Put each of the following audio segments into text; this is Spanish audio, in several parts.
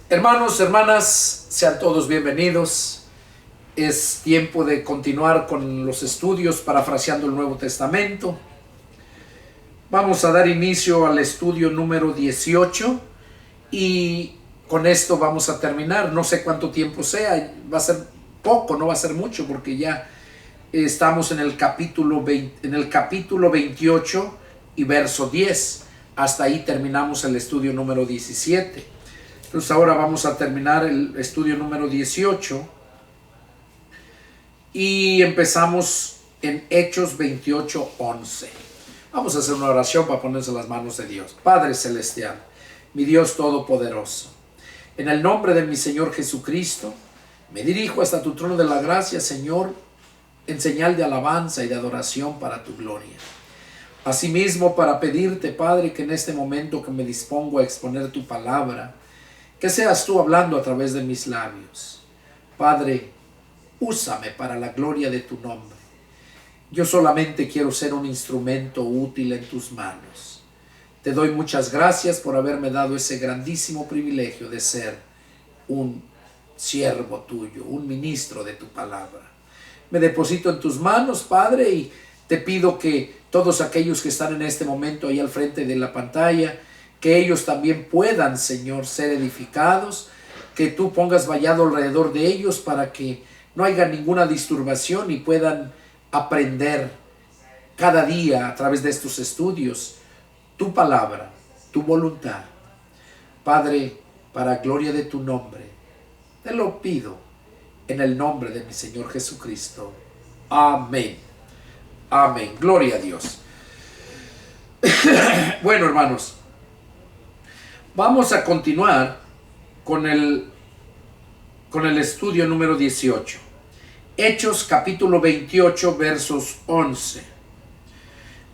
Hermanos, hermanas, sean todos bienvenidos. Es tiempo de continuar con los estudios parafraseando el Nuevo Testamento. Vamos a dar inicio al estudio número 18 y con esto vamos a terminar. No sé cuánto tiempo sea, va a ser poco, no va a ser mucho, porque ya estamos en el capítulo 28 y verso 10. Hasta ahí terminamos el estudio número 17. Entonces ahora vamos a terminar el estudio número 18 y empezamos en Hechos 28:11. Vamos a hacer una oración para ponerse en las manos de Dios. Padre Celestial, mi Dios Todopoderoso, en el nombre de mi Señor Jesucristo, me dirijo hasta tu trono de la gracia, Señor, en señal de alabanza y de adoración para tu gloria. Asimismo, para pedirte, Padre, que en este momento que me dispongo a exponer tu palabra, que seas tú hablando a través de mis labios. Padre, úsame para la gloria de tu nombre. Yo solamente quiero ser un instrumento útil en tus manos. Te doy muchas gracias por haberme dado ese grandísimo privilegio de ser un siervo tuyo, un ministro de tu palabra. Me deposito en tus manos, Padre, y te pido que todos aquellos que están en este momento ahí al frente de la pantalla, que ellos también puedan, Señor, ser edificados, que tú pongas vallado alrededor de ellos para que no haya ninguna disturbación y puedan aprender cada día a través de estos estudios tu palabra, tu voluntad. Padre, para gloria de tu nombre, te lo pido en el nombre de mi Señor Jesucristo. Amén. Amén. Gloria a Dios. Bueno, hermanos, vamos a continuar con el estudio número 18. Hechos capítulo 28 versos 11.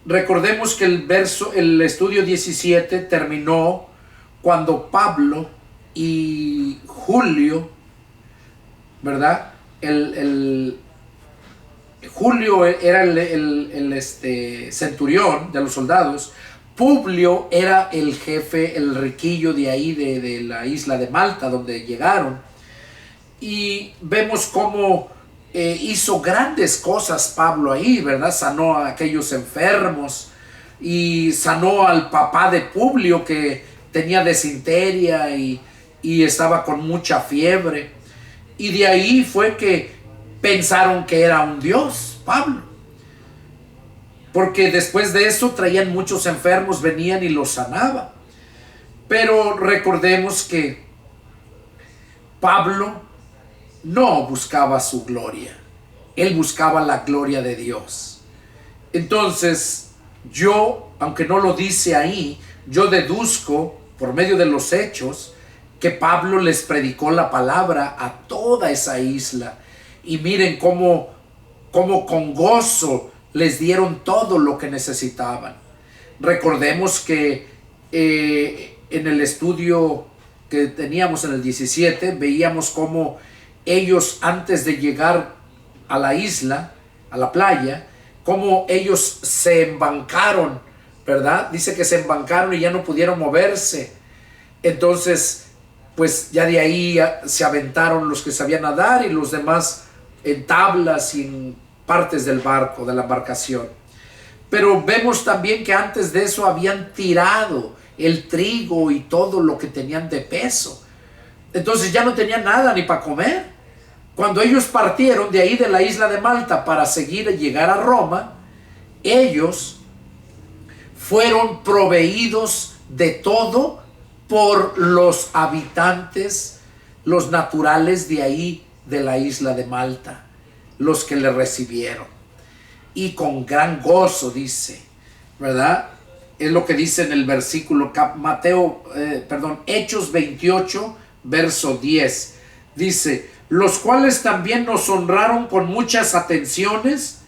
Recordemos que el estudio 17 terminó cuando Pablo y Julio, ¿verdad? Julio era el centurión de los soldados. Publio era el jefe, el riquillo de ahí, de la isla de Malta, donde llegaron. Y vemos cómo hizo grandes cosas Pablo ahí, ¿verdad? Sanó a aquellos enfermos y sanó al papá de Publio, que tenía desinteria y estaba con mucha fiebre. Y de ahí fue que pensaron que era un dios, Pablo. Porque después de eso traían muchos enfermos, venían y los sanaban. Pero recordemos que Pablo no buscaba su gloria. Él buscaba la gloria de Dios. Entonces, yo, aunque no lo dice ahí, yo deduzco por medio de los hechos que Pablo les predicó la palabra a toda esa isla. Y miren cómo con gozo les dieron todo lo que necesitaban. Recordemos que en el estudio que teníamos en el 17, veíamos cómo ellos, antes de llegar a la isla, a la playa, cómo ellos se embancaron, ¿verdad? Dice que se embancaron y ya no pudieron moverse. Entonces, pues ya de ahí se aventaron los que sabían nadar y los demás en tablas y en partes del barco, de la embarcación. Pero vemos también que antes de eso habían tirado el trigo y todo lo que tenían de peso. Entonces ya no tenían nada ni para comer. Cuando ellos partieron de ahí de la isla de Malta para seguir y llegar a Roma, ellos fueron proveídos de todo por los habitantes, los naturales de ahí de la isla de Malta, los que le recibieron, y con gran gozo, dice, ¿verdad? Es lo que dice en el versículo Hechos 28 verso 10. Dice: los cuales también nos honraron con muchas atenciones,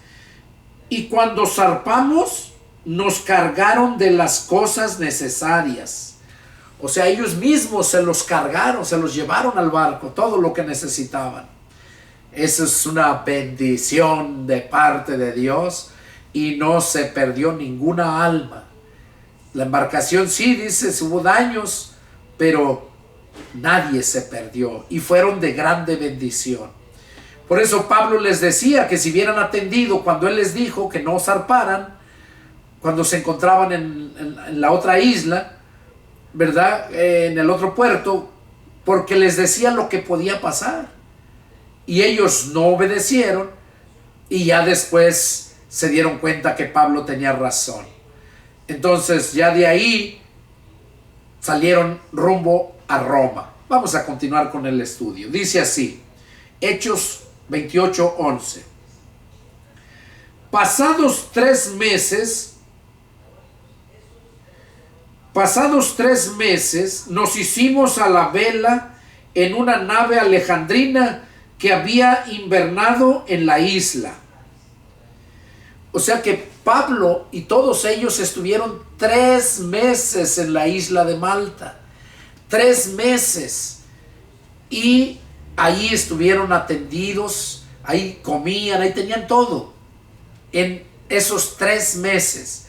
y cuando zarpamos nos cargaron de las cosas necesarias. O sea, ellos mismos se los cargaron, se los llevaron al barco, todo lo que necesitaban. Esa es una bendición de parte de Dios y no se perdió ninguna alma. La embarcación sí, dice, hubo daños, pero nadie se perdió y fueron de grande bendición. Por eso Pablo les decía que si hubieran atendido cuando él les dijo que no zarparan, cuando se encontraban en la otra isla, ¿verdad? En el otro puerto, porque les decía lo que podía pasar. Y ellos no obedecieron y ya después se dieron cuenta que Pablo tenía razón. Entonces ya de ahí salieron rumbo a Roma. Vamos a continuar con el estudio. Dice así, Hechos 28:11. Pasados 3 meses, nos hicimos a la vela en una nave alejandrina que había invernado en la isla. O sea que Pablo y todos ellos estuvieron 3 meses en la isla de Malta. 3 meses. Y ahí estuvieron atendidos, ahí comían, ahí tenían todo. En esos 3 meses.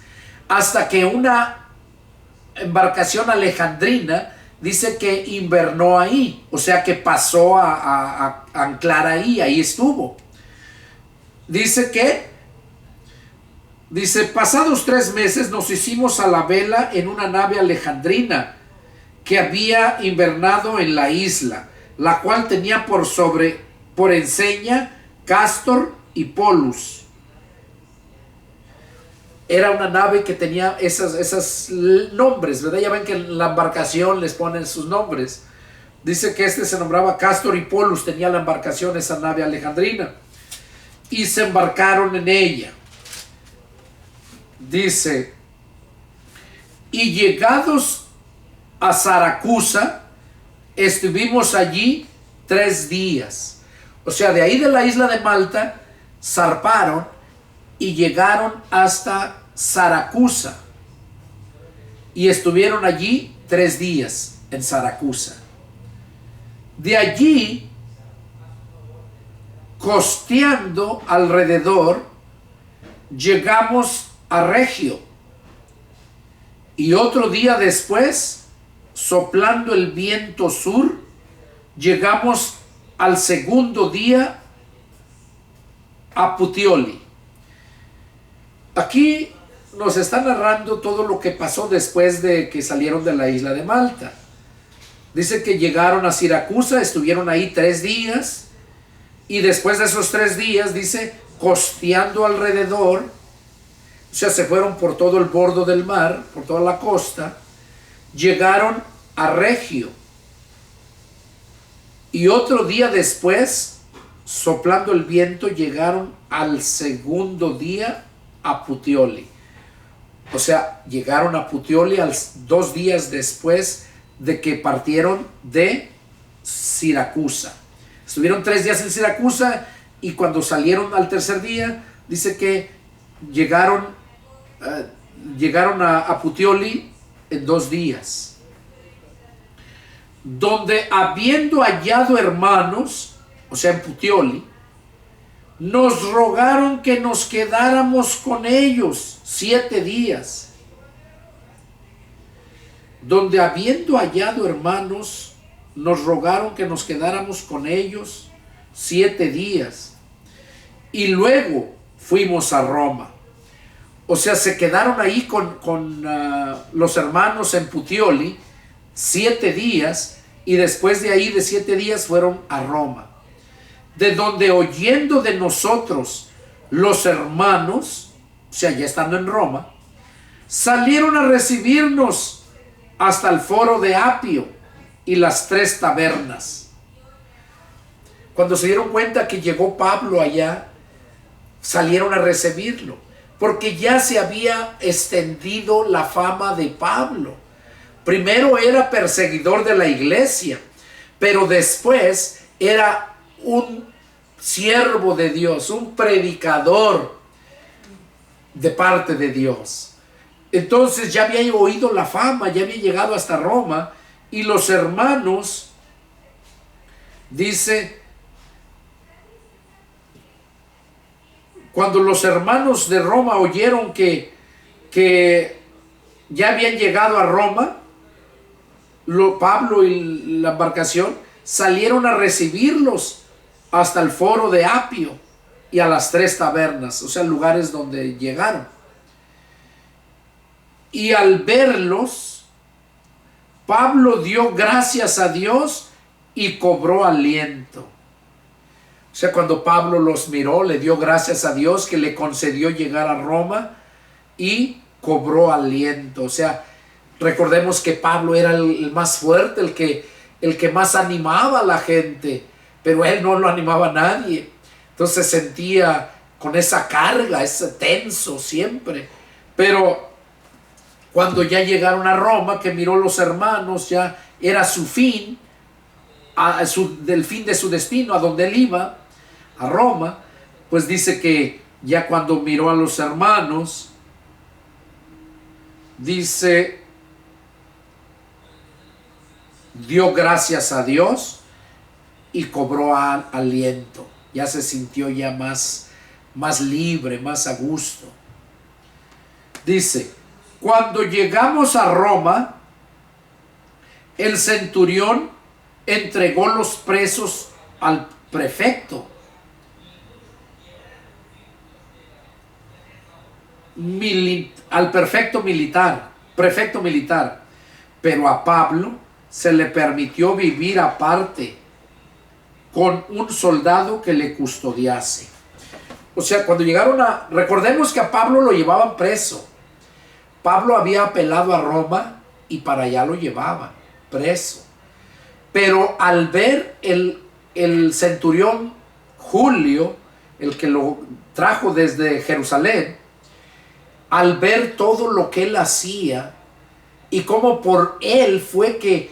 Hasta que una embarcación alejandrina dice que invernó ahí. O sea que pasó a anclar ahí, ahí estuvo. Dice, pasados 3 meses nos hicimos a la vela en una nave alejandrina que había invernado en la isla, la cual tenía por enseña Cástor y Polus. Era una nave que tenía esos nombres, ¿verdad? Ya ven que en la embarcación les ponen sus nombres. Dice que se nombraba Cástor y Polus, tenía la embarcación, esa nave alejandrina. Y se embarcaron en ella. Dice, y llegados a Saracusa, estuvimos allí 3 días. O sea, de ahí de la isla de Malta, zarparon y llegaron hasta Saracusa. Y estuvieron allí 3 días en Saracusa. De allí, costeando alrededor, llegamos a Regio. Y otro día después, soplando el viento sur, llegamos al segundo día a Puteoli. Aquí nos está narrando todo lo que pasó después de que salieron de la isla de Malta. Dice que llegaron a Siracusa, estuvieron ahí 3 días, y después de esos 3 días, dice, costeando alrededor, o sea, se fueron por todo el bordo del mar, por toda la costa, llegaron a Regio. Y otro día después, soplando el viento, llegaron al segundo día a Puteoli. O sea, llegaron a Puteoli 2 días después de que partieron de Siracusa. Estuvieron 3 días en Siracusa y cuando salieron al tercer día, dice que llegaron a Puteoli en 2 días. Donde habiendo hallado hermanos, o sea en Puteoli, nos rogaron que nos quedáramos con ellos 7 días. Donde habiendo hallado hermanos, nos rogaron que nos quedáramos con ellos 7 días. Y luego fuimos a Roma. O sea, se quedaron ahí con los hermanos en Puteoli 7 días, y después de ahí de 7 días fueron a Roma. De donde oyendo de nosotros los hermanos, o sea, ya estando en Roma, salieron a recibirnos hasta el foro de Apio y las 3 tabernas. Cuando se dieron cuenta que llegó Pablo allá, salieron a recibirlo, porque ya se había extendido la fama de Pablo. Primero era perseguidor de la iglesia, pero después era un siervo de Dios, un predicador de parte de Dios. Entonces ya había oído la fama, ya había llegado hasta Roma, y los hermanos, dice, cuando los hermanos de Roma oyeron que ya habían llegado a Roma, Pablo y la embarcación salieron a recibirlos hasta el foro de Apio y a las 3 tabernas, o sea, lugares donde llegaron. Y al verlos, Pablo dio gracias a Dios y cobró aliento. O sea, cuando Pablo los miró, le dio gracias a Dios que le concedió llegar a Roma y cobró aliento. O sea, recordemos que Pablo era el más fuerte, el que más animaba a la gente, pero él no lo animaba a nadie. Entonces se sentía con esa carga, ese tenso siempre. Pero cuando ya llegaron a Roma, que miró los hermanos, ya era su fin, del fin de su destino, a donde él iba, a Roma, pues dice que ya cuando miró a los hermanos, dice, dio gracias a Dios y cobró aliento. Ya se sintió ya más libre, más a gusto. Dice, cuando llegamos a Roma, el centurión entregó los presos al prefecto, al prefecto militar, pero a Pablo se le permitió vivir aparte con un soldado que le custodiase. O sea, cuando llegaron recordemos que a Pablo lo llevaban preso. Pablo había apelado a Roma y para allá lo llevaban preso. Pero al ver el centurión Julio, el que lo trajo desde Jerusalén, al ver todo lo que él hacía y cómo por él fue que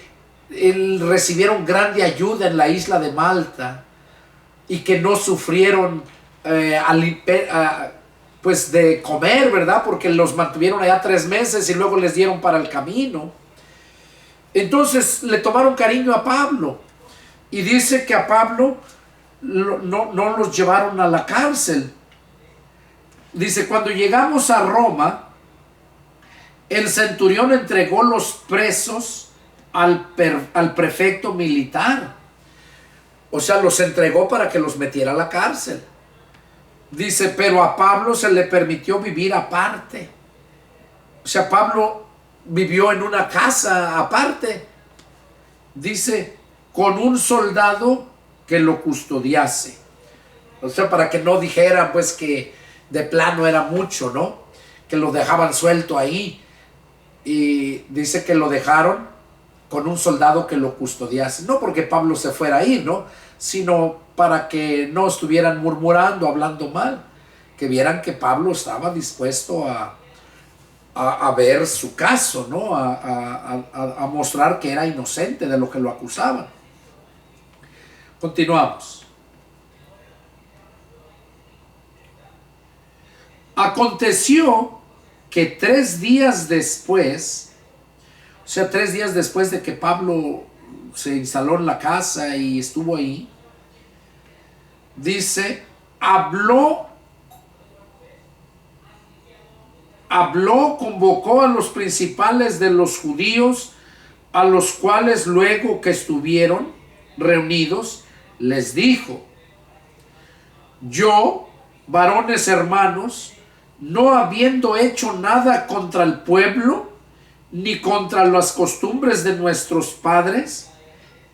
recibieron grande ayuda en la isla de Malta y que no sufrieron pues de comer, ¿verdad? Porque los mantuvieron allá 3 meses y luego les dieron para el camino. Entonces le tomaron cariño a Pablo y dice que a Pablo no los llevaron a la cárcel. Dice, cuando llegamos a Roma, el centurión entregó los presos al prefecto militar. O sea, los entregó para que los metiera a la cárcel. Dice, pero a Pablo se le permitió vivir aparte. O sea, Pablo vivió en una casa aparte. Dice, con un soldado que lo custodiase. O sea, para que no dijeran pues que de plano era mucho, ¿no? Que lo dejaban suelto ahí. Y dice que lo dejaron con un soldado que lo custodiase. No porque Pablo se fuera a ir, ¿no? Sino para que no estuvieran murmurando, hablando mal. Que vieran que Pablo estaba dispuesto a ver su caso, ¿no? A mostrar que era inocente de lo que lo acusaban. Continuamos. Aconteció que 3 días después, o sea, 3 días después de que Pablo se instaló en la casa y estuvo ahí, dice, habló, convocó a los principales de los judíos, a los cuales luego que estuvieron reunidos, les dijo, yo, varones hermanos, no habiendo hecho nada contra el pueblo, ni contra las costumbres de nuestros padres,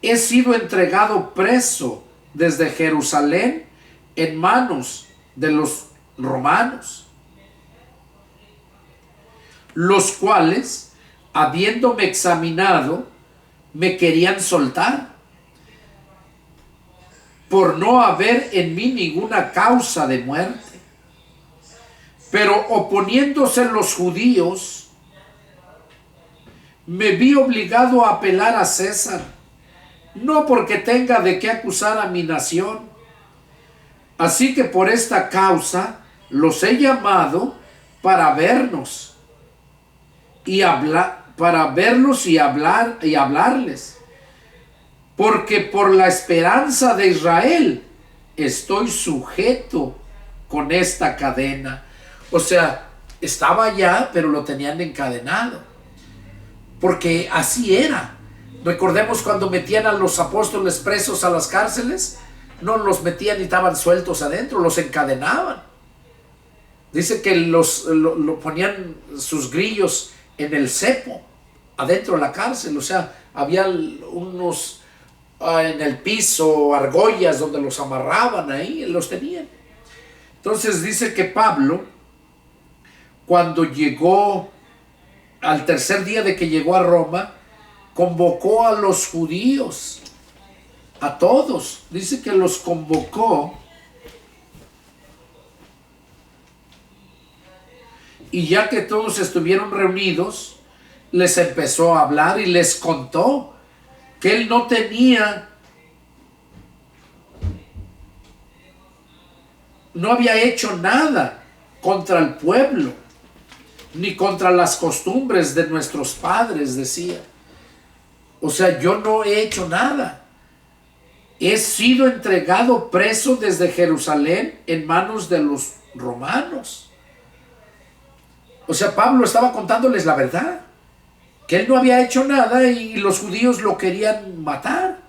he sido entregado preso desde Jerusalén en manos de los romanos, los cuales, habiéndome examinado, me querían soltar, por no haber en mí ninguna causa de muerte. Pero oponiéndose los judíos, me vi obligado a apelar a César, no porque tenga de qué acusar a mi nación. Así que por esta causa los he llamado para vernos y hablarles, porque por la esperanza de Israel estoy sujeto con esta cadena. O sea, estaba allá, pero lo tenían encadenado. Porque así era. Recordemos cuando metían a los apóstoles presos a las cárceles, no los metían y estaban sueltos adentro, los encadenaban. Dice que lo ponían sus grillos en el cepo, adentro de la cárcel. O sea, había unos en el piso, argollas donde los amarraban ahí, los tenían. Entonces dice que Pablo, cuando llegó al tercer día de que llegó a Roma, convocó a los judíos, a todos. Dice que los convocó. Y ya que todos estuvieron reunidos, les empezó a hablar y les contó que él no había hecho nada contra el pueblo, ni contra las costumbres de nuestros padres, decía. O sea, yo no he hecho nada. He sido entregado preso desde Jerusalén en manos de los romanos. O sea, Pablo estaba contándoles la verdad, que él no había hecho nada y los judíos lo querían matar.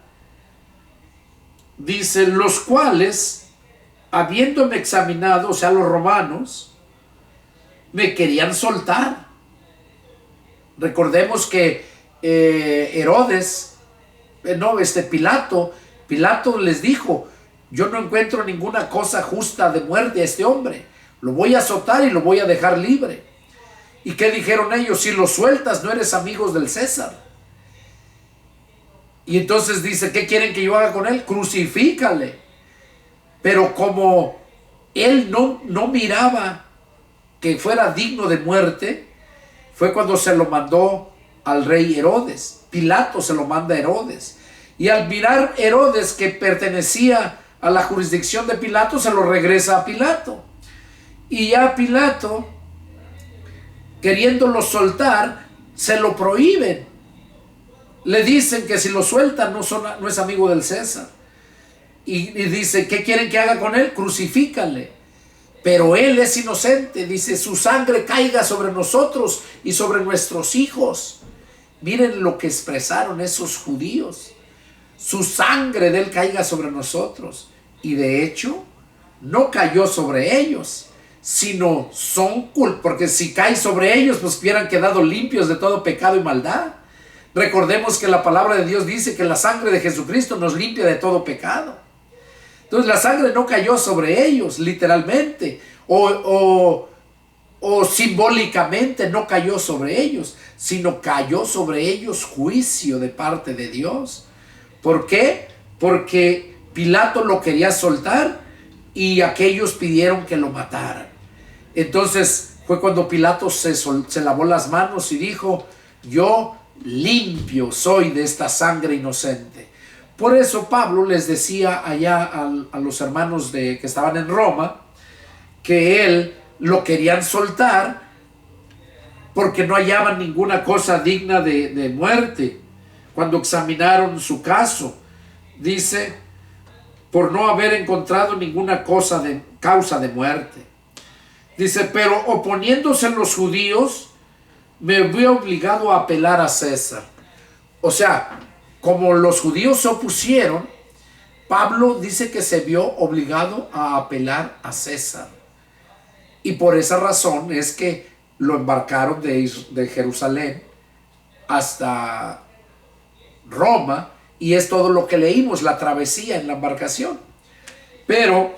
Dice, los cuales, habiéndome examinado, o sea, los romanos, me querían soltar. Recordemos que Pilato les dijo, yo no encuentro ninguna cosa justa de muerte a este hombre, lo voy a azotar y lo voy a dejar libre. ¿Y qué dijeron ellos? Si lo sueltas, no eres amigos del César. Y entonces dice, ¿qué quieren que yo haga con él? Crucifícale. Pero como él no miraba que fuera digno de muerte, fue cuando se lo mandó al rey Herodes. Pilato se lo manda a Herodes. Y al mirar Herodes que pertenecía a la jurisdicción de Pilato, se lo regresa a Pilato. Y ya Pilato, queriéndolo soltar, se lo prohíben. Le dicen que si lo sueltan no es amigo del César. Y dice, ¿qué quieren que haga con él? Crucifícale. Pero él es inocente. Dice, su sangre caiga sobre nosotros y sobre nuestros hijos. Miren lo que expresaron esos judíos. Su sangre de él caiga sobre nosotros. Y de hecho, no cayó sobre ellos, sino son culpables, porque si cae sobre ellos, pues hubieran quedado limpios de todo pecado y maldad. Recordemos que la palabra de Dios dice que la sangre de Jesucristo nos limpia de todo pecado. Entonces la sangre no cayó sobre ellos, literalmente, o simbólicamente no cayó sobre ellos, sino cayó sobre ellos juicio de parte de Dios. ¿Por qué? Porque Pilato lo quería soltar y aquellos pidieron que lo mataran. Entonces fue cuando Pilato se lavó las manos y dijo, yo limpio soy de esta sangre inocente. Por eso Pablo les decía allá a los hermanos que estaban en Roma, que él lo querían soltar porque no hallaban ninguna cosa digna de muerte. Cuando examinaron su caso, dice, por no haber encontrado ninguna causa de muerte. Dice, pero oponiéndose los judíos, me vi obligado a apelar a César. O sea, como los judíos se opusieron, Pablo dice que se vio obligado a apelar a César. Y por esa razón es que lo embarcaron de Jerusalén hasta Roma, y es todo lo que leímos, la travesía en la embarcación. Pero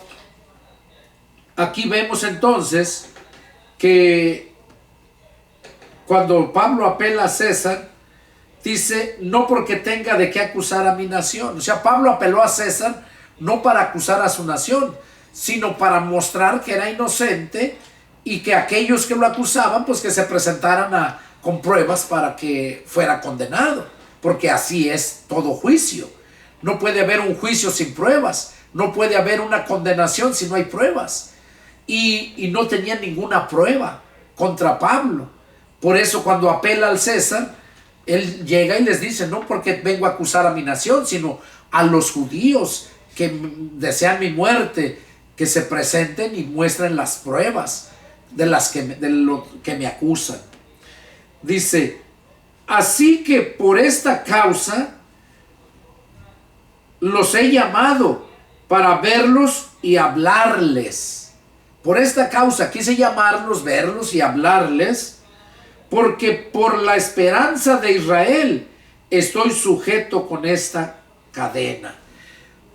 aquí vemos entonces que cuando Pablo apela a César, dice, no porque tenga de qué acusar a mi nación. O sea, Pablo apeló a César no para acusar a su nación, sino para mostrar que era inocente y que aquellos que lo acusaban, pues que se presentaran con pruebas para que fuera condenado. Porque así es todo juicio. No puede haber un juicio sin pruebas. No puede haber una condenación si no hay pruebas. Y no tenían ninguna prueba contra Pablo. Por eso cuando apela al César, él llega y les dice, no porque vengo a acusar a mi nación, sino a los judíos que desean mi muerte, que se presenten y muestren las pruebas de lo que me acusan. Dice, así que por esta causa los he llamado para verlos y hablarles. Por esta causa quise llamarlos, verlos y hablarles, porque por la esperanza de Israel estoy sujeto con esta cadena.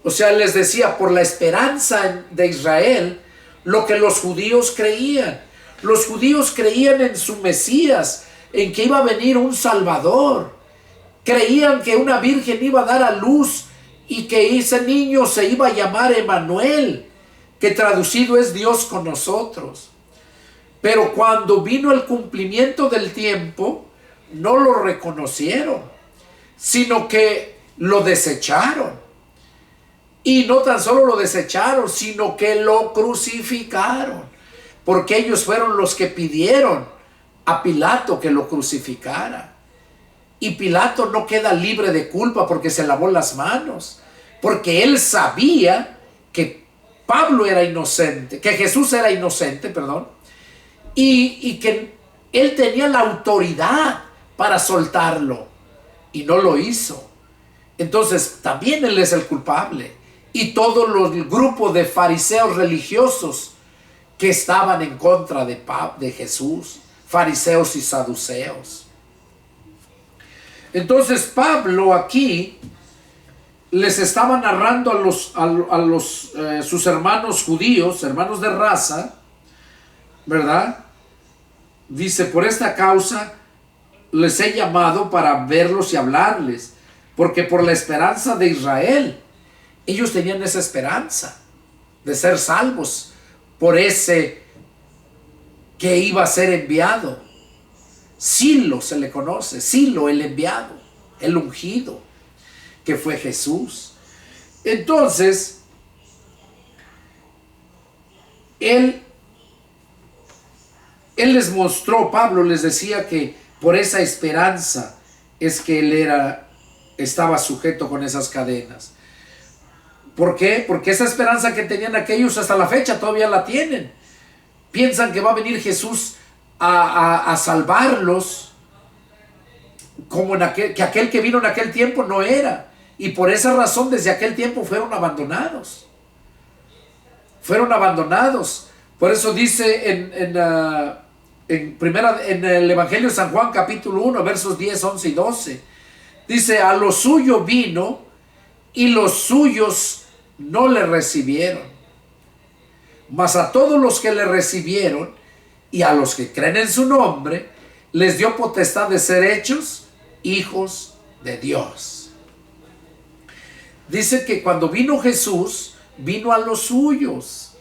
O sea, les decía, por la esperanza de Israel, lo que los judíos creían. Los judíos creían en su Mesías, en que iba a venir un Salvador. Creían que una virgen iba a dar a luz y que ese niño se iba a llamar Emmanuel, que traducido es Dios con nosotros. Pero cuando vino el cumplimiento del tiempo, no lo reconocieron, sino que lo desecharon. Y no tan solo lo desecharon, sino que lo crucificaron, porque ellos fueron los que pidieron a Pilato que lo crucificara. Y Pilato no queda libre de culpa porque se lavó las manos, porque él sabía que Pablo era inocente, que Jesús era inocente, perdón, y que él tenía la autoridad para soltarlo, y no lo hizo. Entonces también él es el culpable, y todos los grupos de fariseos religiosos que estaban en contra de Jesús, fariseos y saduceos. Entonces Pablo aquí les estaba narrando a sus hermanos judíos, hermanos de raza, ¿verdad? Dice, por esta causa les he llamado para verlos y hablarles, porque por la esperanza de Israel, ellos tenían esa esperanza de ser salvos por ese que iba a ser enviado. Silo se le conoce, Silo el enviado, el ungido, que fue Jesús. Entonces, él les mostró, Pablo les decía que por esa esperanza es que él estaba sujeto con esas cadenas. ¿Por qué? Porque esa esperanza que tenían aquellos hasta la fecha todavía la tienen. Piensan que va a venir Jesús a salvarlos, como que aquel que vino en aquel tiempo no era. Y por esa razón desde aquel tiempo fueron abandonados. Fueron abandonados. Por eso dice en el Evangelio de San Juan capítulo 1 versos 10, 11 y 12. Dice, a lo suyo vino y los suyos no le recibieron. Mas a todos los que le recibieron y a los que creen en su nombre, les dio potestad de ser hechos hijos de Dios. Dice que cuando vino Jesús, vino a los suyos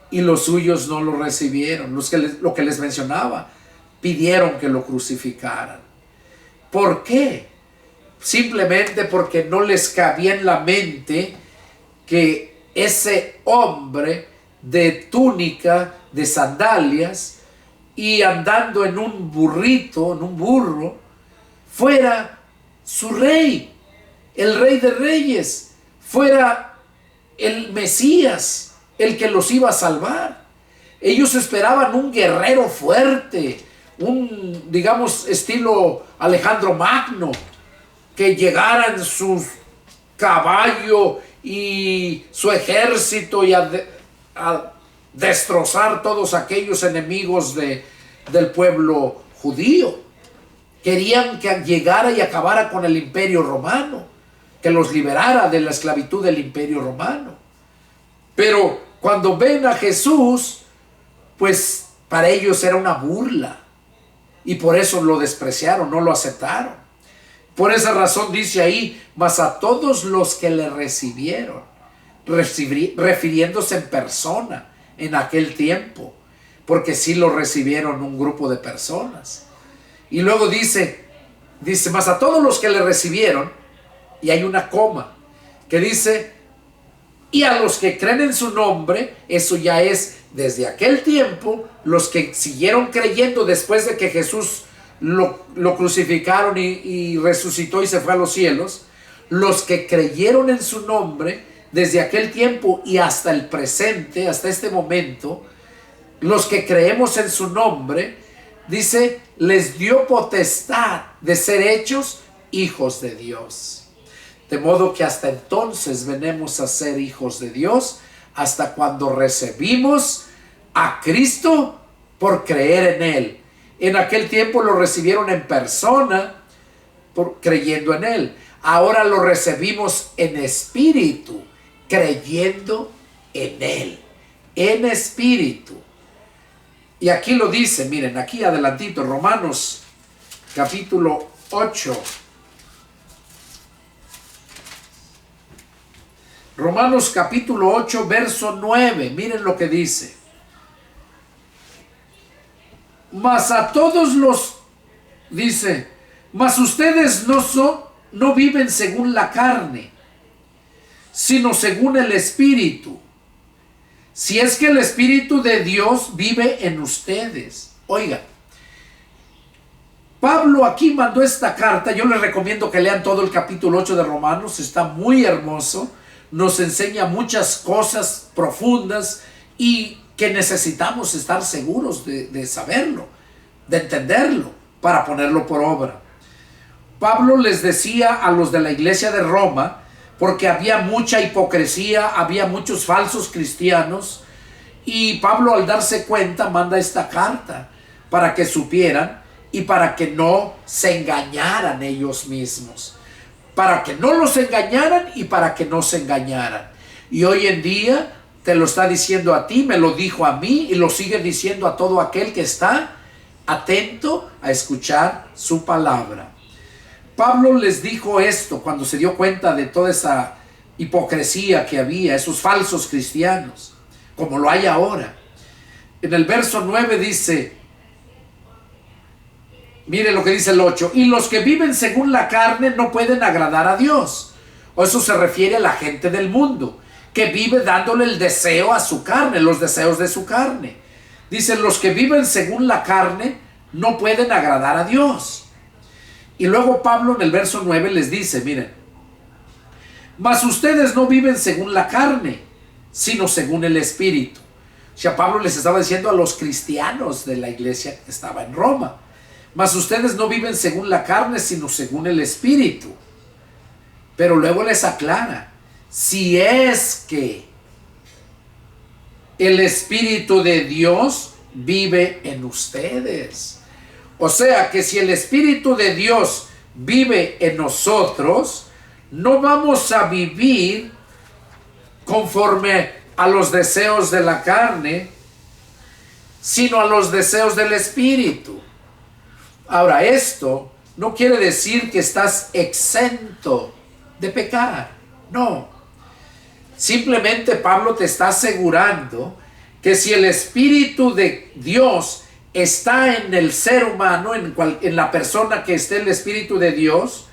y los suyos no lo recibieron. Lo que les mencionaba, pidieron que lo crucificaran. ¿Por qué? Simplemente porque no les cabía en la mente que ese hombre de túnica, de sandalias y andando en un burrito, en un burro, fuera su rey, el rey de reyes, fuera el Mesías, el que los iba a salvar. Ellos esperaban un guerrero fuerte, un, digamos, estilo Alejandro Magno, que llegara en su caballo y su ejército y a destrozar todos aquellos enemigos del pueblo judío. Querían que llegara y acabara con el imperio romano, que los liberara de la esclavitud del imperio romano. Pero cuando ven a Jesús, pues para ellos era una burla y por eso lo despreciaron, no lo aceptaron. Por esa razón dice ahí, mas a todos los que le recibieron, refiriéndose en persona en aquel tiempo, porque sí lo recibieron un grupo de personas. Y luego dice, mas a todos los que le recibieron, y hay una coma, que dice, y a los que creen en su nombre, eso ya es desde aquel tiempo, los que siguieron creyendo después de que Jesús lo crucificaron y resucitó y se fue a los cielos, los que creyeron en su nombre, desde aquel tiempo y hasta el presente, hasta este momento, los que creemos en su nombre, dice, les dio potestad de ser hechos hijos de Dios. De modo que hasta entonces venimos a ser hijos de Dios, hasta cuando recibimos a Cristo por creer en Él. En aquel tiempo lo recibieron en persona, creyendo en Él. Ahora lo recibimos en espíritu, creyendo en Él. En espíritu. Y aquí lo dice, miren, aquí adelantito, Romanos capítulo 8. Romanos capítulo 8, verso 9. Miren lo que dice. Mas a todos los, dice, mas ustedes no viven según la carne, sino según el Espíritu. Si es que el Espíritu de Dios vive en ustedes. Oiga, Pablo aquí mandó esta carta. Yo les recomiendo que lean todo el capítulo 8 de Romanos. Está muy hermoso. Nos enseña muchas cosas profundas y que necesitamos estar seguros de saberlo, de entenderlo, para ponerlo por obra. Pablo les decía a los de la iglesia de Roma, porque había mucha hipocresía, había muchos falsos cristianos, y Pablo, al darse cuenta, manda esta carta para que supieran y para que no se engañaran ellos mismos, para que no los engañaran y para que no se engañaran. Y hoy en día te lo está diciendo a ti, me lo dijo a mí y lo sigue diciendo a todo aquel que está atento a escuchar su palabra. Pablo les dijo esto cuando se dio cuenta de toda esa hipocresía que había, esos falsos cristianos, como lo hay ahora. En el verso 9 dice, mire lo que dice el 8, y los que viven según la carne no pueden agradar a Dios. O eso se refiere a la gente del mundo, que vive dándole el deseo a su carne, los deseos de su carne. Dice, los que viven según la carne no pueden agradar a Dios. Y luego Pablo en el verso 9 les dice, miren, mas ustedes no viven según la carne, sino según el Espíritu. O sea, Pablo les estaba diciendo a los cristianos de la iglesia que estaba en Roma, mas ustedes no viven según la carne, sino según el Espíritu. Pero luego les aclara, si es que el Espíritu de Dios vive en ustedes. O sea que si el Espíritu de Dios vive en nosotros, no vamos a vivir conforme a los deseos de la carne, sino a los deseos del Espíritu. Ahora, esto no quiere decir que estás exento de pecar. No. Simplemente Pablo te está asegurando que si el Espíritu de Dios está en el ser humano, en la persona que esté el Espíritu de Dios,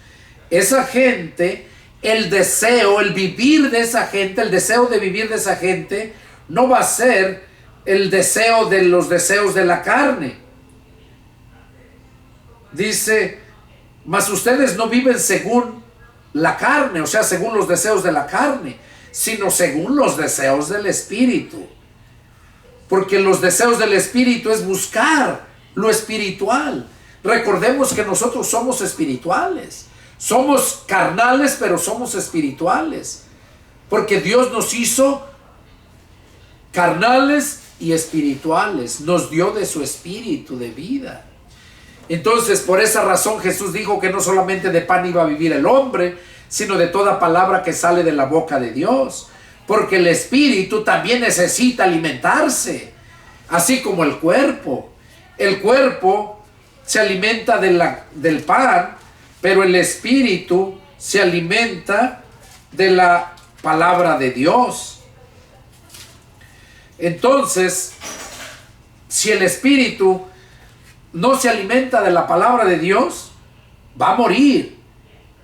esa gente, el deseo, el vivir de esa gente, el deseo de vivir de esa gente, no va a ser el deseo de los deseos de la carne. Dice, mas ustedes no viven según la carne, o sea, según los deseos de la carne, sino según los deseos del Espíritu. Porque los deseos del Espíritu es buscar lo espiritual. Recordemos que nosotros somos espirituales. Somos carnales, pero somos espirituales. Porque Dios nos hizo carnales y espirituales. Nos dio de su espíritu de vida. Entonces, por esa razón Jesús dijo que no solamente de pan iba a vivir el hombre, sino de toda palabra que sale de la boca de Dios. Porque el espíritu también necesita alimentarse, así como el cuerpo. El cuerpo se alimenta del pan, pero el espíritu se alimenta de la palabra de Dios. Entonces, si el espíritu no se alimenta de la palabra de Dios, va a morir.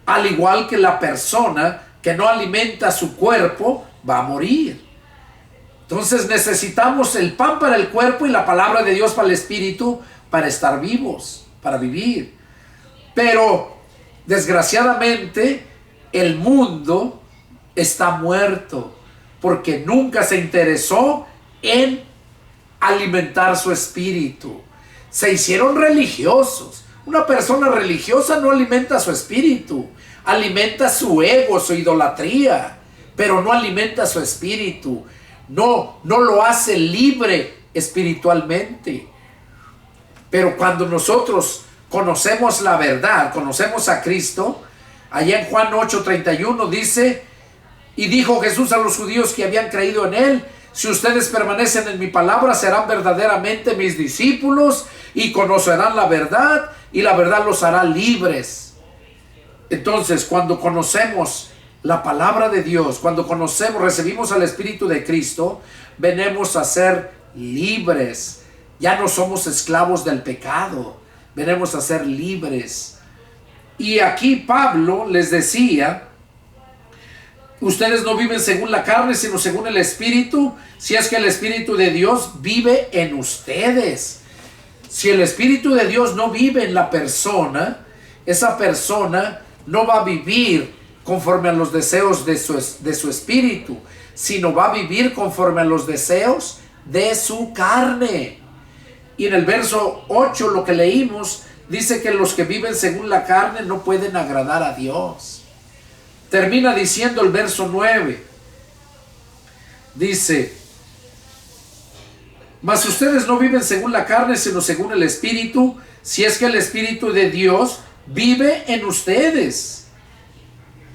Al igual que la persona que no alimenta su cuerpo, va a morir. Entonces necesitamos el pan para el cuerpo y la palabra de Dios para el espíritu, para estar vivos, para vivir. Pero desgraciadamente el mundo está muerto porque nunca se interesó en alimentar su espíritu. Se hicieron religiosos. Una persona religiosa no alimenta su espíritu, alimenta su ego, su idolatría, pero no alimenta su espíritu. No lo hace libre espiritualmente. Pero cuando nosotros conocemos la verdad, conocemos a Cristo, allá en Juan 8:31 dice: y dijo Jesús a los judíos que habían creído en él: si ustedes permanecen en mi palabra, serán verdaderamente mis discípulos y conocerán la verdad, y la verdad los hará libres. Entonces, cuando conocemos la palabra de Dios, cuando recibimos al Espíritu de Cristo, venimos a ser libres. Ya no somos esclavos del pecado, venimos a ser libres. Y aquí Pablo les decía: ustedes no viven según la carne, sino según el Espíritu, si es que el Espíritu de Dios vive en ustedes. Si el Espíritu de Dios no vive en la persona, esa persona no va a vivir conforme a los deseos de su espíritu, sino va a vivir conforme a los deseos de su carne. Y en el verso 8, lo que leímos, dice que los que viven según la carne no pueden agradar a Dios. Termina diciendo el verso 9. Dice: mas ustedes no viven según la carne, sino según el Espíritu, si es que el Espíritu de Dios vive en ustedes.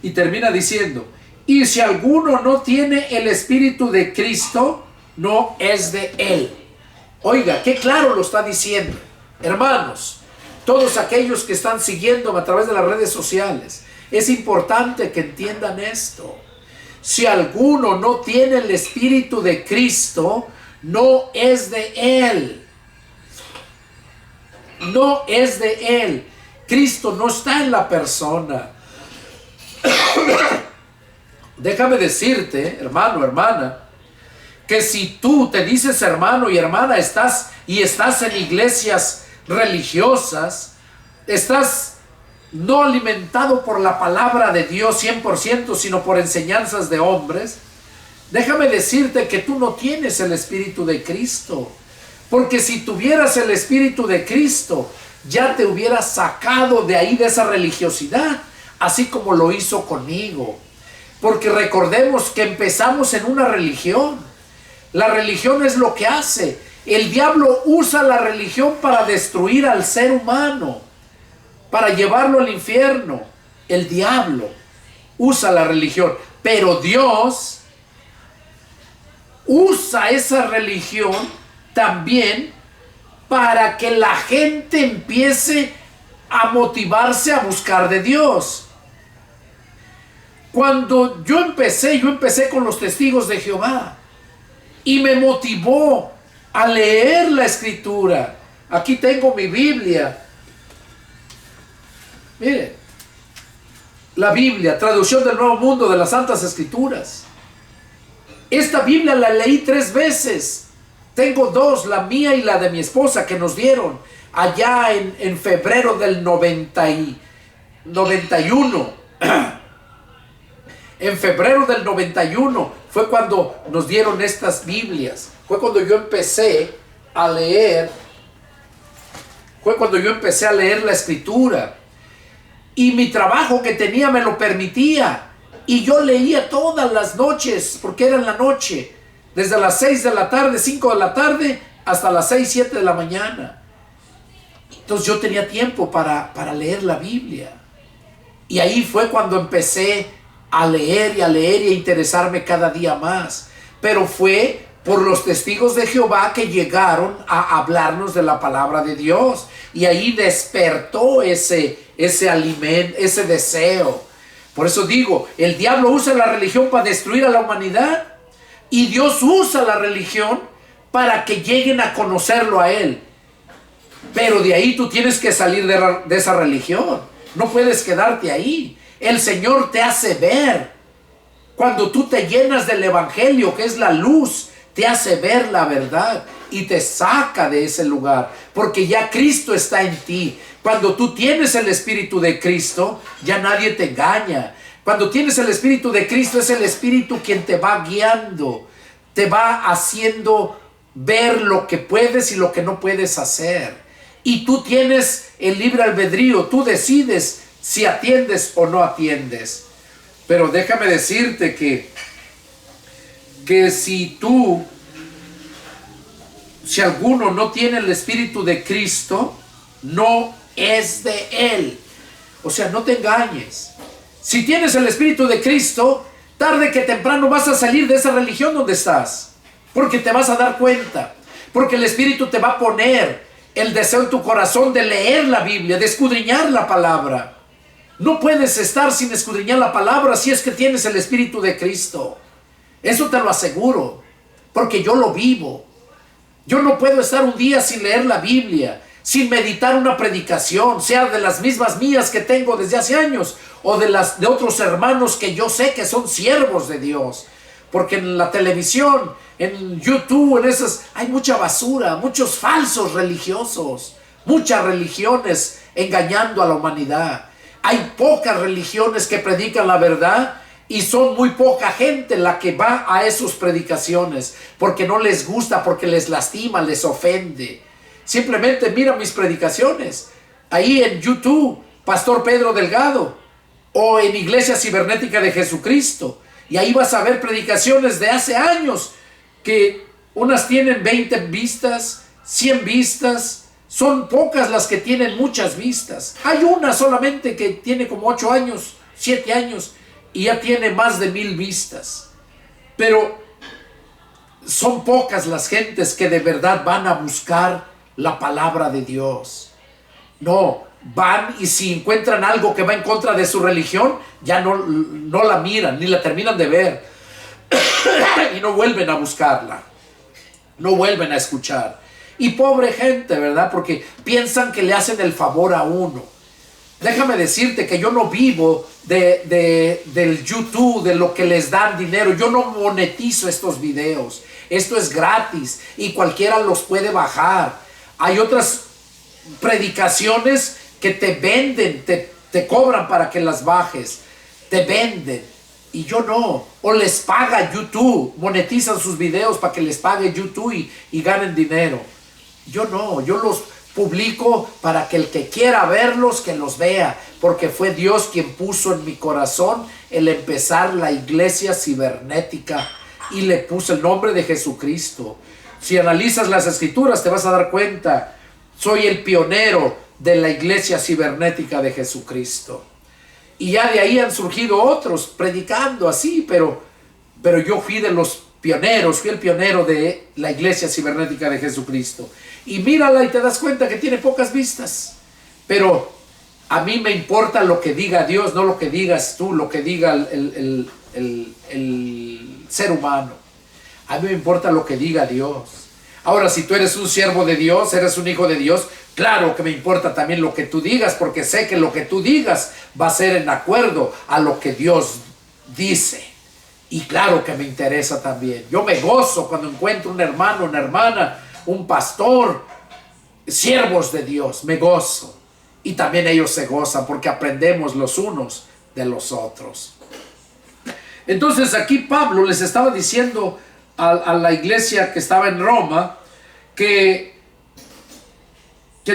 Y termina diciendo: y si alguno no tiene el Espíritu de Cristo, no es de él. Oiga, qué claro lo está diciendo. Hermanos, todos aquellos que están siguiéndome a través de las redes sociales, es importante que entiendan esto. Si alguno no tiene el Espíritu de Cristo, no es de él. No es de él. Cristo no está en la persona. Déjame decirte, hermano, hermana, que si tú te dices hermano y hermana, estás en iglesias religiosas, estás no alimentado por la palabra de Dios 100%, sino por enseñanzas de hombres, déjame decirte que tú no tienes el Espíritu de Cristo. Porque si tuvieras el Espíritu de Cristo, ya te hubieras sacado de ahí, de esa religiosidad, así como lo hizo conmigo. Porque recordemos que empezamos en una religión. La religión es lo que hace. El diablo usa la religión para destruir al ser humano, para llevarlo al infierno. El diablo usa la religión, pero Dios usa esa religión también para que la gente empiece a motivarse a buscar de Dios. Cuando yo empecé con los testigos de Jehová y me motivó a leer la Escritura. Aquí tengo mi Biblia. Mire, la Biblia, traducción del Nuevo Mundo de las Santas Escrituras. Esta Biblia la leí 3 veces. Tengo 2, la mía y la de mi esposa, que nos dieron allá en febrero del 91. En febrero del 91 fue cuando nos dieron estas Biblias. Fue cuando yo empecé a leer. La Escritura. Y mi trabajo que tenía me lo permitía. Y yo leía todas las noches, porque era en la noche. Desde las 6 de la tarde, 5 de la tarde, hasta las 6, 7 de la mañana. Entonces yo tenía tiempo para leer la Biblia. Y ahí fue cuando empecé a leer y a interesarme cada día más. Pero fue por los testigos de Jehová que llegaron a hablarnos de la palabra de Dios. Y ahí despertó ese alimento, ese deseo. Por eso digo, el diablo usa la religión para destruir a la humanidad. Y Dios usa la religión para que lleguen a conocerlo a Él. Pero de ahí tú tienes que salir de esa religión. No puedes quedarte ahí. El Señor te hace ver. Cuando tú te llenas del Evangelio, que es la luz, te hace ver la verdad y te saca de ese lugar. Porque ya Cristo está en ti. Cuando tú tienes el Espíritu de Cristo, ya nadie te engaña. Cuando tienes el Espíritu de Cristo, es el Espíritu quien te va guiando, te va haciendo ver lo que puedes y lo que no puedes hacer. Y tú tienes el libre albedrío, tú decides si atiendes o no atiendes. Pero déjame decirte que si alguno no tiene el Espíritu de Cristo, no es de Él. O sea, no te engañes. Si tienes el Espíritu de Cristo, tarde que temprano vas a salir de esa religión donde estás, porque te vas a dar cuenta, porque el Espíritu te va a poner el deseo en tu corazón de leer la Biblia, de escudriñar la palabra. No puedes estar sin escudriñar la palabra si es que tienes el Espíritu de Cristo. Eso te lo aseguro, porque yo lo vivo. Yo no puedo estar un día sin leer la Biblia, sin meditar una predicación, sea de las mismas mías que tengo desde hace años, o de otros hermanos que yo sé que son siervos de Dios. Porque en la televisión, en YouTube, en esas, hay mucha basura, muchos falsos religiosos, muchas religiones engañando a la humanidad. Hay pocas religiones que predican la verdad y son muy poca gente la que va a esas predicaciones porque no les gusta, porque les lastima, les ofende. Simplemente mira mis predicaciones ahí en YouTube, Pastor Pedro Delgado, o en Iglesia Cibernética de Jesucristo, y ahí vas a ver predicaciones de hace años que unas tienen 20 vistas, 100 vistas. Son pocas las que tienen muchas vistas. Hay una solamente que tiene como 8 años, 7 años, y ya tiene más de 1000 vistas. Pero son pocas las gentes que de verdad van a buscar la palabra de Dios. No, van y si encuentran algo que va en contra de su religión, ya no la miran, ni la terminan de ver. Y no vuelven a buscarla. No vuelven a escuchar. Y pobre gente, ¿verdad? Porque piensan que le hacen el favor a uno. Déjame decirte que yo no vivo del YouTube, de lo que les dan dinero. Yo no monetizo estos videos. Esto es gratis y cualquiera los puede bajar. Hay otras predicaciones que te venden, te cobran para que las bajes. Te venden. Y yo no. O les paga YouTube. Monetizan sus videos para que les pague YouTube y ganen dinero. Yo no. Yo los publico para que el que quiera verlos, que los vea. Porque fue Dios quien puso en mi corazón el empezar la iglesia cibernética. Y le puso el nombre de Jesucristo. Si analizas las escrituras te vas a dar cuenta. Soy el pionero de la iglesia cibernética de Jesucristo. Y ya de ahí han surgido otros predicando así, pero yo fui de los pioneros, fui el pionero de la iglesia cibernética de Jesucristo. Y mírala y te das cuenta que tiene pocas vistas. Pero a mí me importa lo que diga Dios, no lo que digas tú, lo que diga el ser humano. A mí me importa lo que diga Dios. Ahora, si tú eres un siervo de Dios, eres un hijo de Dios, claro que me importa también lo que tú digas, porque sé que lo que tú digas va a ser en acuerdo a lo que Dios dice. Y claro que me interesa también. Yo me gozo cuando encuentro un hermano, una hermana, un pastor, siervos de Dios, me gozo. Y también ellos se gozan porque aprendemos los unos de los otros. Entonces aquí Pablo les estaba diciendo a la iglesia que estaba en Roma que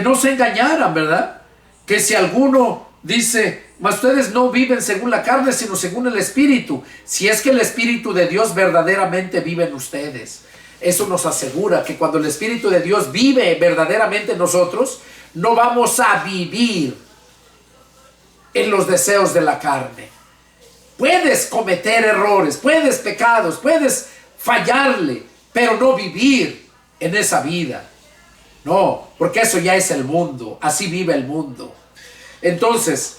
no se engañaran, ¿verdad? Que si alguno dice, mas ustedes no viven según la carne, sino según el Espíritu. Si es que el Espíritu de Dios verdaderamente vive en ustedes. Eso nos asegura que cuando el Espíritu de Dios vive verdaderamente en nosotros, no vamos a vivir en los deseos de la carne. Puedes cometer errores, puedes pecados, puedes fallarle, pero no vivir en esa vida. No, porque eso ya es el mundo, así vive el mundo. Entonces,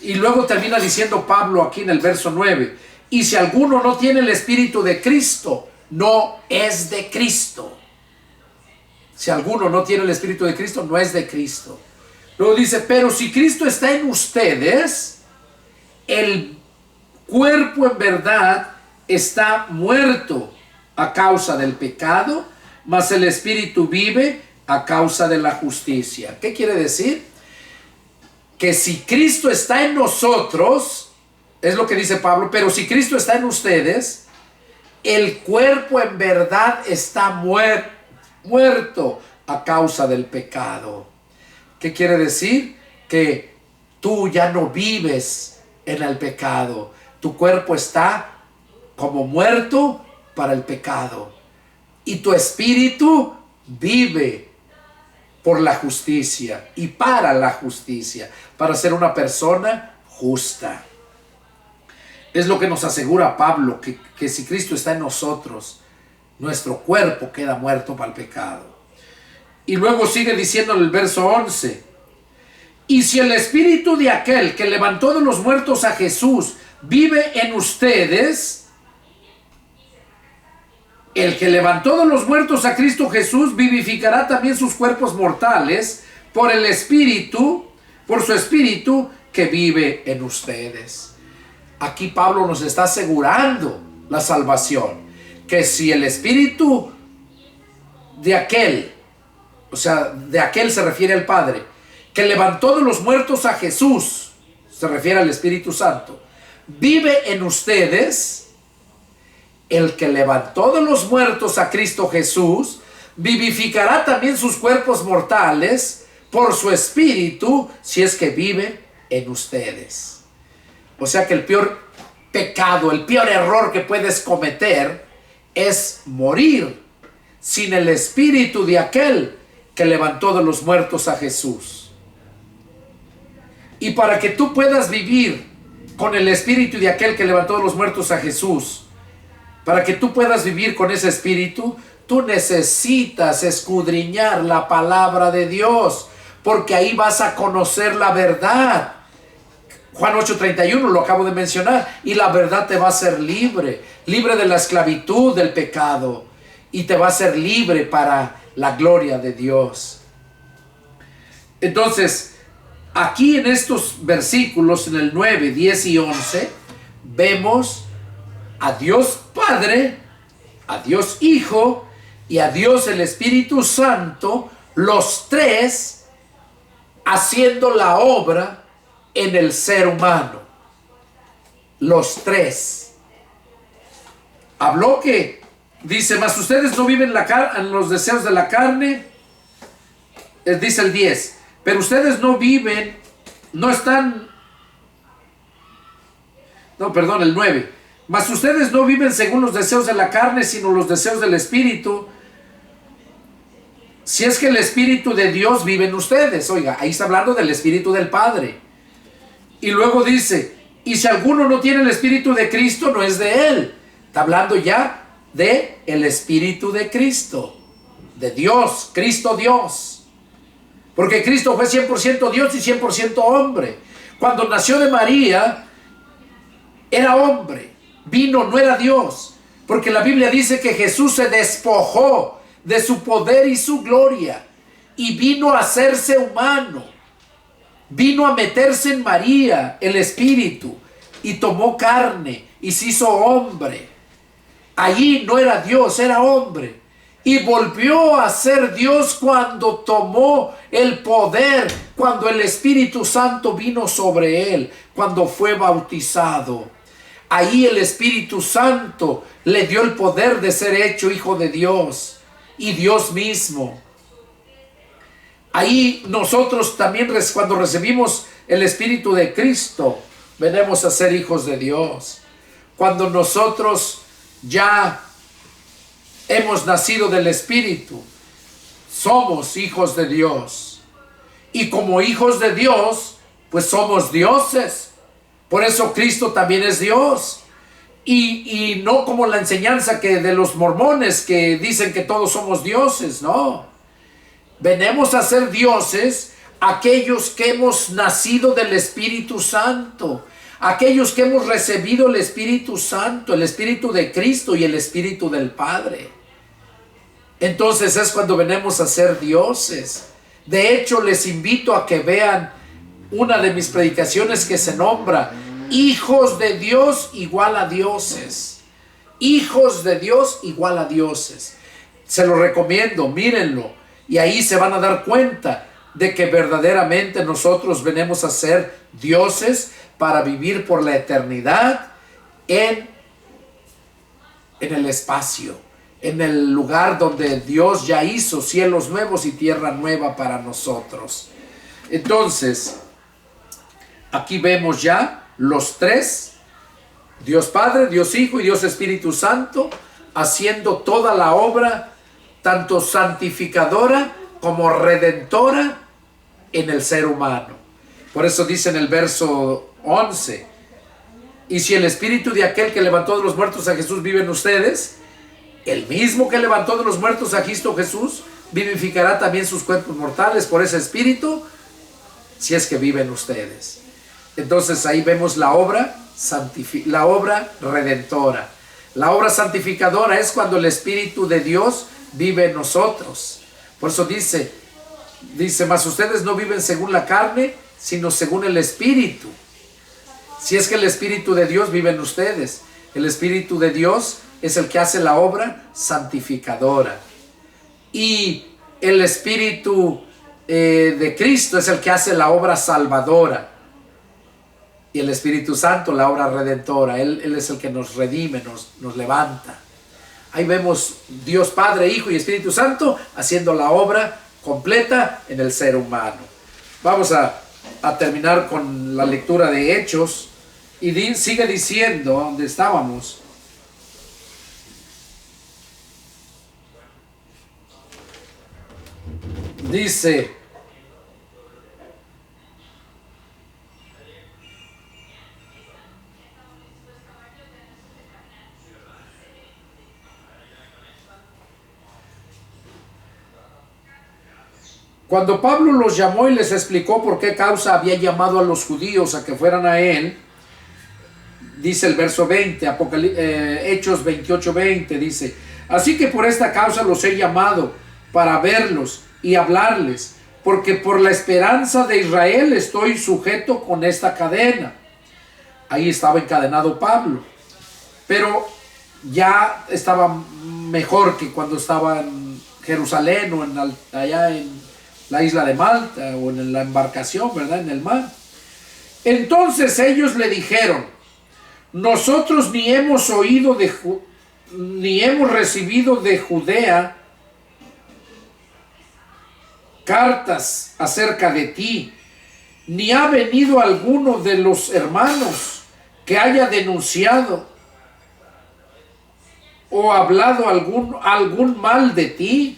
y luego termina diciendo Pablo aquí en el verso 9, y si alguno no tiene el Espíritu de Cristo, no es de Cristo. Si alguno no tiene el Espíritu de Cristo, no es de Cristo. Luego dice, pero si Cristo está en ustedes, el cuerpo en verdad está muerto a causa del pecado, mas el Espíritu vive a causa de la justicia. ¿Qué quiere decir? Que si Cristo está en nosotros, es lo que dice Pablo, pero si Cristo está en ustedes, el cuerpo en verdad está muerto a causa del pecado. ¿Qué quiere decir? Que tú ya no vives en el pecado. Tu cuerpo está como muerto para el pecado. Y tu espíritu vive por la justicia y para la justicia, para ser una persona justa. Es lo que nos asegura Pablo, que si Cristo está en nosotros, nuestro cuerpo queda muerto para el pecado. Y luego sigue diciendo en el verso 11, y si el espíritu de aquel que levantó de los muertos a Jesús vive en ustedes, el que levantó de los muertos a Cristo Jesús vivificará también sus cuerpos mortales por el espíritu, por su espíritu que vive en ustedes. Aquí Pablo nos está asegurando la salvación, que si el espíritu de aquel, o sea, de aquel se refiere al Padre, que levantó de los muertos a Jesús, se refiere al Espíritu Santo, vive en ustedes, el que levantó de los muertos a Cristo Jesús, vivificará también sus cuerpos mortales por su Espíritu, si es que vive en ustedes. O sea que el peor pecado, el peor error que puedes cometer es morir sin el Espíritu de aquel que levantó de los muertos a Jesús. Y para que tú puedas vivir con el Espíritu de aquel que levantó de los muertos a Jesús, para que tú puedas vivir con ese Espíritu, tú necesitas escudriñar la palabra de Dios, porque ahí vas a conocer la verdad. Juan 8:31 lo acabo de mencionar, y la verdad te va a hacer libre, libre de la esclavitud del pecado, y te va a hacer libre para la gloria de Dios. Entonces, aquí en estos versículos, en el 9, 10 y 11, vemos a Dios Padre, a Dios Hijo y a Dios el Espíritu Santo, los tres haciendo la obra en el ser humano. Los tres. Habló que, dice, mas ustedes no viven en los deseos de la carne, dice el 10, pero ustedes no viven, no están, no, perdón, el 9. Mas ustedes no viven según los deseos de la carne, sino los deseos del Espíritu. Si es que el Espíritu de Dios vive en ustedes. Oiga, ahí está hablando del Espíritu del Padre. Y luego dice, y si alguno no tiene el Espíritu de Cristo, no es de él. Está hablando ya de el Espíritu de Cristo, de Dios, Cristo Dios. Porque Cristo fue 100% Dios y 100% hombre. Cuando nació de María, era hombre. Vino, no era Dios. Porque la Biblia dice que Jesús se despojó de su poder y su gloria. Y vino a hacerse humano. Vino a meterse en María, el Espíritu. Y tomó carne y se hizo hombre. Allí no era Dios, era hombre. Y volvió a ser Dios cuando tomó el poder, cuando el Espíritu Santo vino sobre él, cuando fue bautizado. Ahí el Espíritu Santo le dio el poder de ser hecho hijo de Dios y Dios mismo. Ahí nosotros también, cuando recibimos el Espíritu de Cristo, venimos a ser hijos de Dios. Cuando nosotros ya hemos nacido del Espíritu, somos hijos de Dios. Y como hijos de Dios, pues somos dioses. Por eso Cristo también es Dios. Y no como la enseñanza que de los mormones que dicen que todos somos dioses, no. Venimos a ser dioses aquellos que hemos nacido del Espíritu Santo, aquellos que hemos recibido el Espíritu Santo, el Espíritu de Cristo y el Espíritu del Padre. Entonces es cuando venimos a ser dioses. De hecho, les invito a que vean una de mis predicaciones que se nombra Hijos de Dios igual a dioses. Hijos de Dios igual a dioses. Se lo recomiendo, mírenlo. Y ahí se van a dar cuenta de que verdaderamente nosotros venimos a ser dioses para vivir por la eternidad en el espacio, en el lugar donde Dios ya hizo cielos nuevos y tierra nueva para nosotros. Entonces, Aquí vemos ya los tres, Dios Padre, Dios Hijo y Dios Espíritu Santo, haciendo toda la obra, tanto santificadora como redentora en el ser humano. Por eso dice en el verso 11, y si el espíritu de aquel que levantó de los muertos a Jesús vive en ustedes, el mismo que levantó de los muertos a Cristo Jesús vivificará también sus cuerpos mortales por ese espíritu, si es que vive en ustedes. Entonces ahí vemos la obra redentora. La obra santificadora es cuando el Espíritu de Dios vive en nosotros. Por eso dice, mas ustedes no viven según la carne, sino según el Espíritu. Si es que el Espíritu de Dios vive en ustedes. El Espíritu de Dios es el que hace la obra santificadora. Y el Espíritu de Cristo es el que hace la obra salvadora. Y el Espíritu Santo la obra redentora. Él es el que nos redime, nos levanta. Ahí vemos Dios Padre, Hijo y Espíritu Santo haciendo la obra completa en el ser humano. Vamos a terminar con la lectura de Hechos. Y sigue diciendo donde estábamos. Dice: cuando Pablo los llamó y les explicó por qué causa había llamado a los judíos a que fueran a él, dice el verso 20, Hechos 28:20, dice: así que por esta causa los he llamado, para verlos y hablarles, porque por la esperanza de Israel estoy sujeto con esta cadena. Ahí estaba encadenado Pablo, pero ya estaba mejor que cuando estaba en Jerusalén o allá en la isla de Malta o en la embarcación, ¿verdad? En el mar. Entonces ellos le dijeron: nosotros ni hemos oído ni hemos recibido de Judea cartas acerca de ti, ni ha venido alguno de los hermanos que haya denunciado o hablado algún mal de ti,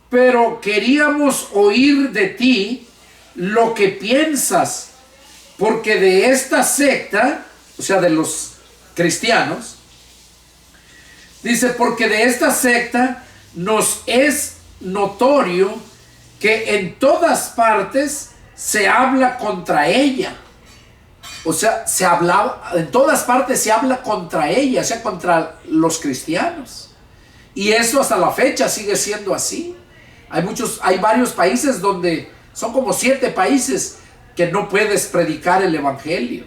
pero queríamos oír de ti lo que piensas, porque de esta secta, o sea, de los cristianos, dice, porque de esta secta nos es notorio que en todas partes se habla contra ella. O sea, en todas partes se habla contra ella, o sea, contra los cristianos. Y eso hasta la fecha sigue siendo así. Hay varios países donde, son como 7 países que no puedes predicar el evangelio,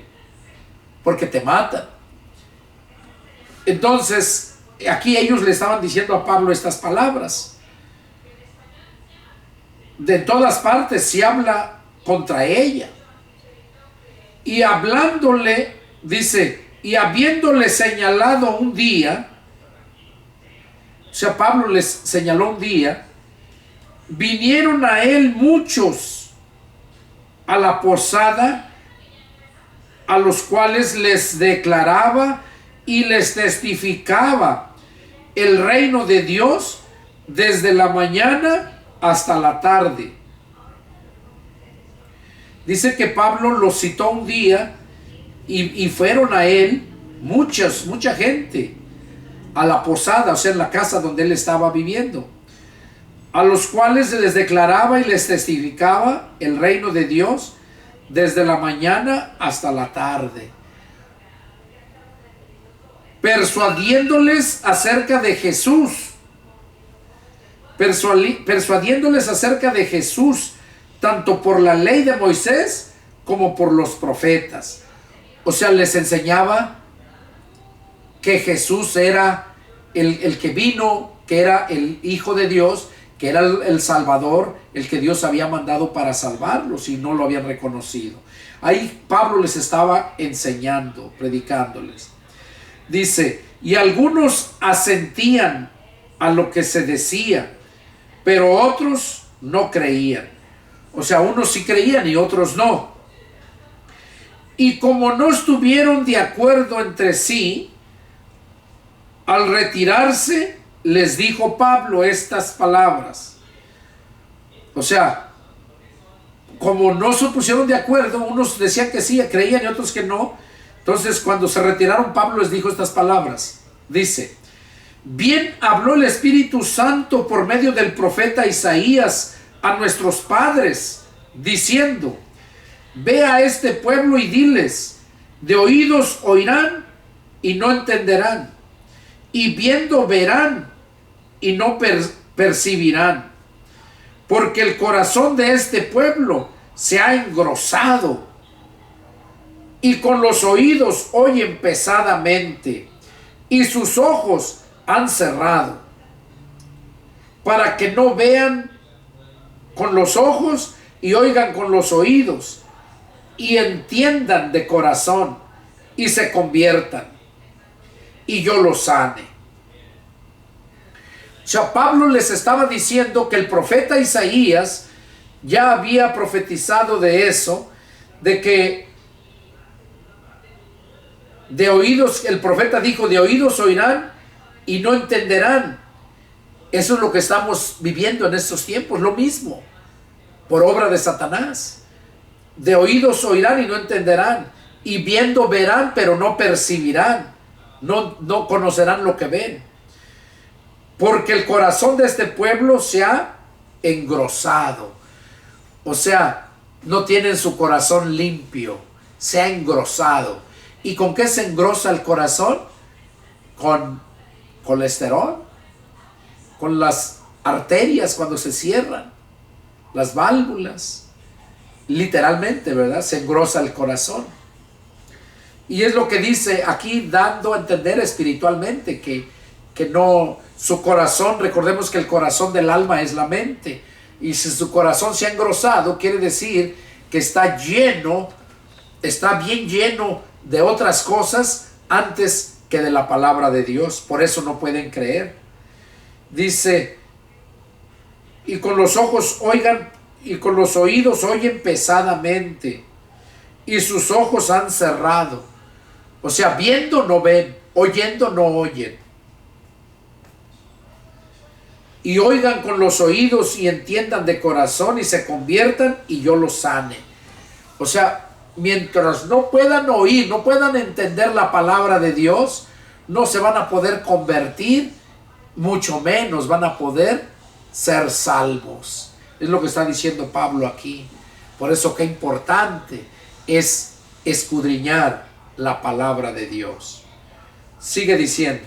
porque te matan. Entonces, aquí ellos le estaban diciendo a Pablo estas palabras. De todas partes se habla contra ella. Y hablándole, dice, y habiéndole señalado un día, o sea, Pablo les señaló un día, vinieron a él muchos a la posada, a los cuales les declaraba y les testificaba el reino de Dios desde la mañana hasta la tarde. Dice que Pablo los citó un día y fueron a él mucha gente a la posada, o sea, en la casa donde él estaba viviendo, a los cuales les declaraba y les testificaba el reino de Dios desde la mañana hasta la tarde, persuadiéndoles acerca de Jesús, tanto por la ley de Moisés como por los profetas. O sea, les enseñaba que Jesús era el que vino, que era el Hijo de Dios, que era el Salvador, el que Dios había mandado para salvarlos y no lo habían reconocido. Ahí Pablo les estaba enseñando, predicándoles. Dice, y algunos asentían a lo que se decía, pero otros no creían. O sea, unos sí creían y otros no. Y como no estuvieron de acuerdo entre sí, al retirarse, les dijo Pablo estas palabras. O sea, como no se pusieron de acuerdo, unos decían que sí, creían y otros que no. Entonces, cuando se retiraron, Pablo les dijo estas palabras. Dice: bien habló el Espíritu Santo por medio del profeta Isaías a nuestros padres, diciendo: ve a este pueblo y diles, de oídos oirán y no entenderán, y viendo verán y no percibirán, porque el corazón de este pueblo se ha engrosado, y con los oídos oyen pesadamente, y sus ojos han cerrado, para que no vean con los ojos y oigan con los oídos, y entiendan de corazón, y se conviertan, y yo los sane. O sea, Pablo les estaba diciendo que el profeta Isaías ya había profetizado de eso, de que de oídos, el profeta dijo, de oídos oirán y no entenderán. Eso es lo que estamos viviendo en estos tiempos, lo mismo, por obra de Satanás. De oídos oirán y no entenderán, y viendo verán, pero no percibirán, no conocerán lo que ven. Porque el corazón de este pueblo se ha engrosado. O sea, no tienen su corazón limpio, se ha engrosado. ¿Y con qué se engrosa el corazón? Con colesterol, con las arterias cuando se cierran, las válvulas. Literalmente, ¿verdad? Se engrosa el corazón. Y es lo que dice aquí, dando a entender espiritualmente que no, su corazón, recordemos que el corazón del alma es la mente, y si su corazón se ha engrosado, quiere decir que está lleno, está bien lleno de otras cosas antes que de la palabra de Dios. Por eso no pueden creer. Dice, y con los ojos oigan, y con los oídos oyen pesadamente, y sus ojos han cerrado. O sea, viendo no ven, oyendo no oyen. Y oigan con los oídos y entiendan de corazón y se conviertan y yo los sane. O sea, mientras no puedan oír, no puedan entender la palabra de Dios, no se van a poder convertir, mucho menos van a poder ser salvos. Es lo que está diciendo Pablo aquí. Por eso qué importante es escudriñar la palabra de Dios. Sigue diciendo: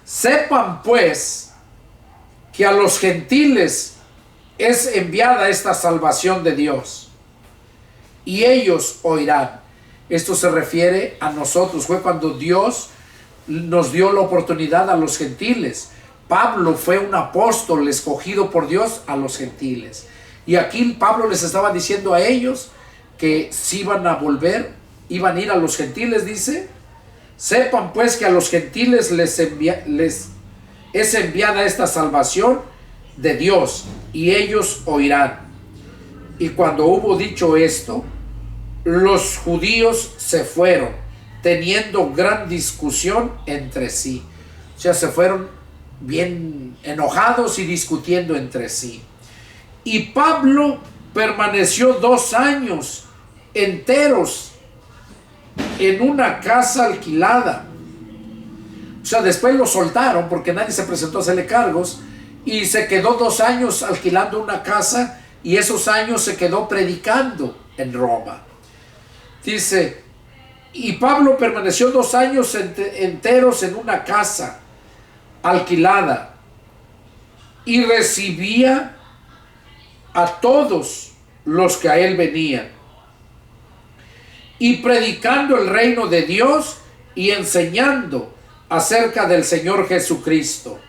sepan pues que a los gentiles es enviada esta salvación de Dios, y ellos oirán. Esto se refiere a nosotros. Fue cuando Dios nos dio la oportunidad a los gentiles. Pablo fue un apóstol escogido por Dios a los gentiles. Y aquí Pablo les estaba diciendo a ellos que si iban a volver, iban a ir a los gentiles, dice. Sepan pues que a los gentiles les es enviada esta salvación de Dios, y ellos oirán. Y cuando hubo dicho esto, los judíos se fueron, teniendo gran discusión entre sí. O sea, se fueron bien enojados y discutiendo entre sí. Y Pablo permaneció 2 años enteros en una casa alquilada. O sea, después lo soltaron porque nadie se presentó a hacerle cargos, y se quedó 2 años alquilando una casa, y esos años se quedó predicando en Roma. Dice, y Pablo permaneció 2 años enteros en una casa alquilada, y recibía a todos los que a él venían, y predicando el reino de Dios y enseñando acerca del Señor Jesucristo,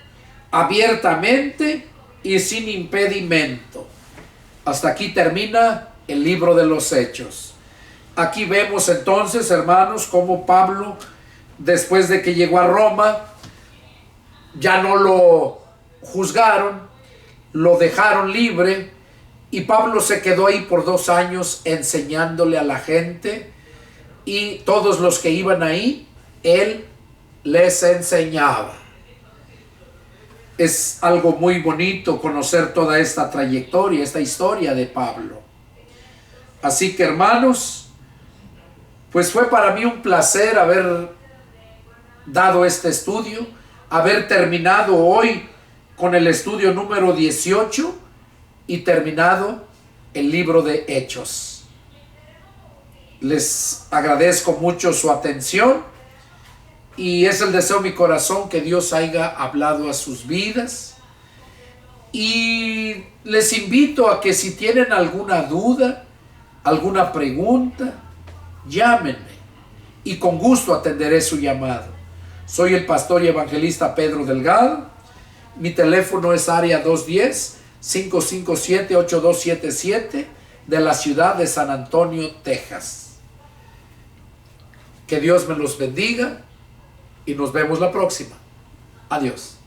abiertamente y sin impedimento. Hasta aquí termina el libro de los Hechos. Aquí vemos entonces, hermanos, cómo Pablo, después de que llegó a Roma, ya no lo juzgaron, lo dejaron libre, y Pablo se quedó ahí por 2 años enseñándole a la gente y todos los que iban ahí, él les enseñaba. Es algo muy bonito conocer toda esta trayectoria, esta historia de Pablo. Así que, hermanos, pues fue para mí un placer haber dado este estudio, haber terminado hoy con el estudio número 18 y terminado el libro de Hechos. Les agradezco mucho su atención y es el deseo de mi corazón que Dios haya hablado a sus vidas. Y les invito a que si tienen alguna duda, alguna pregunta, llámenme y con gusto atenderé su llamado. Soy el pastor y evangelista Pedro Delgado. Mi teléfono es área 210-557-8277 de la ciudad de San Antonio, Texas. Que Dios me los bendiga y nos vemos la próxima. Adiós.